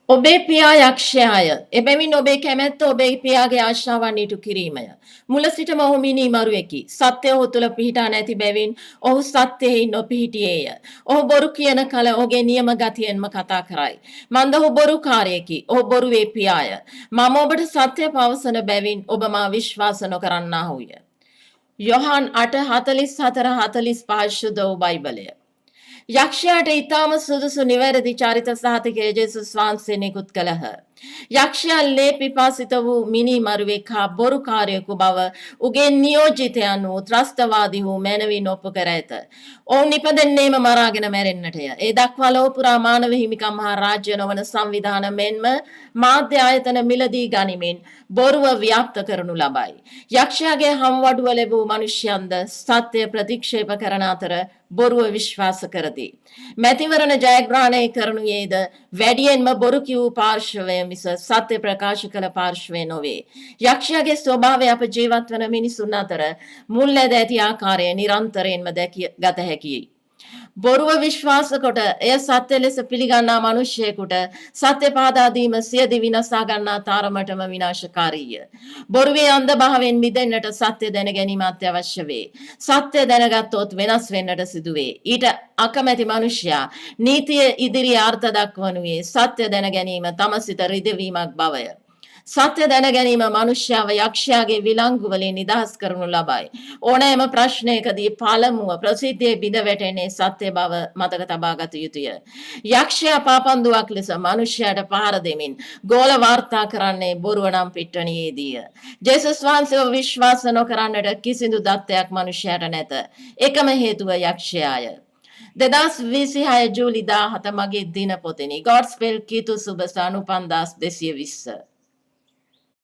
ඔබේ පියා යක්ෂයාය. එබැවින් ඔබේ කැමැත්ත ඔබේ පියාගේ ආශාවන් ඉටු කිරීමය. මුල සිටම ඔහු මිනීමරුවෙකි. සත්‍ය ඔහු තුළ පිහිටා නැති බැවින් ඔහු සත්‍යයෙහි නොපිහිටියේය. ඔහු බොරු කියන කල ඔහුගේ නියම ගතියෙන්ම කතා කරයි. මන්ද ඔහු බොරුකාරයෙකි. ඔහු බොරුවේ පියාය. මම ඔබට සත්‍ය පවසන බැවින් ඔබ මා විශ්වාස නොකරන්නාහුය. යොහාන් 8:44-45 ශුද්ධ වූ බයිබලය. යක්ෂයාට ඊටාම සුදුසු නිවැරදි චරිත සහතිකය ජේසුස් වහන්සේ නිකුත් කළහ. යක්ෂයා ලේ පිපාසිත වූ මිනීමරුවෙක් හා බොරුකාරයෙකු බව උගේ නියෝජිතයන් වූ ත්‍රස්තවාදී වූ මැනවින් ඔප්පු කර ඇත. ඔවුන් නිපදෙන්නේම මරාගෙන මැරෙන්නටය. ඒ දක්වා ලොව පුරා මානව හිමිකම් හා රාජ්‍ය නොවන සංවිධාන මෙන්ම මාධ්‍ය ආයතන මිලදී ගනිමින් බොරුව ව්‍යාප්ත කරනු ලබයි. යක්ෂයාගේ හම්වඩුව ලැබූ මිනිසයන්ද සත්‍ය ප්‍රතික්ෂේප කරන අතර බොරුව විශ්වාස කරති. මැතිවරණ ජයග්‍රහණය කරනුයේද වැඩියෙන්ම බොරු කියූ පාර්ශවය මිස සත්‍ය ප්‍රකාශ කළ පාර්ශවය නොවේ. යක්ෂයාගේ ස්වභාවය අප ජීවත් වන මිනිසුන් අතර මුල් ඇද ඇති ආකාරය නිරන්තරයෙන්ම ගත හැකියි. බොරුව විශ්වාස කොට එය සත්‍ය ලෙස පිළිගන්නා මිනිසෙකුට සත්‍ය පාදා දීම සියදි විනාශා ගන්නා තරමටම විනාශකාරීය. බොරුවේ අන්ධභාවයෙන් මිදෙන්නට සත්‍ය දැන ගැනීම අත්‍යවශ්‍ය වේ. සත්‍ය දැනගත්තොත් වෙනස් වෙන්නට සිදු වේ. ඊට අකමැති මිනිසයා නීතිය ඉදිරියේ අර්ථ දක්වනුයේ සත්‍ය දැන ගැනීම තම සිත රිදවීමක් බවය. සත්‍ය දැන ගැනීම මනුෂ්‍යව යක්ෂයාගේ විලංගු වලින් නිදහස් කරනු ලබයි. ඕනෑම ප්‍රශ්නයකදී පළමුව ප්‍රසිද්ධියේ බිඳ වැටෙන්නේ සත්‍ය බව මතක තබා ගත යුතුය. යක්ෂයා පාපන්දුවක් ලෙස මනුෂ්‍යයාට පහර දෙමින් ගෝල වාර්තා කරන්නේ බොරුව නම් පිට්ටනියේදීය. ජේසුස් වහන්සේව විශ්වාස නොකරන්නට කිසිදු දත්තයක් මනුෂ්‍යයාට නැත. එකම හේතුව යක්ෂයාය. 2026 ජූලි 17 මගේ දිනපොතෙනි. Godspell කීතු සුබ 95 220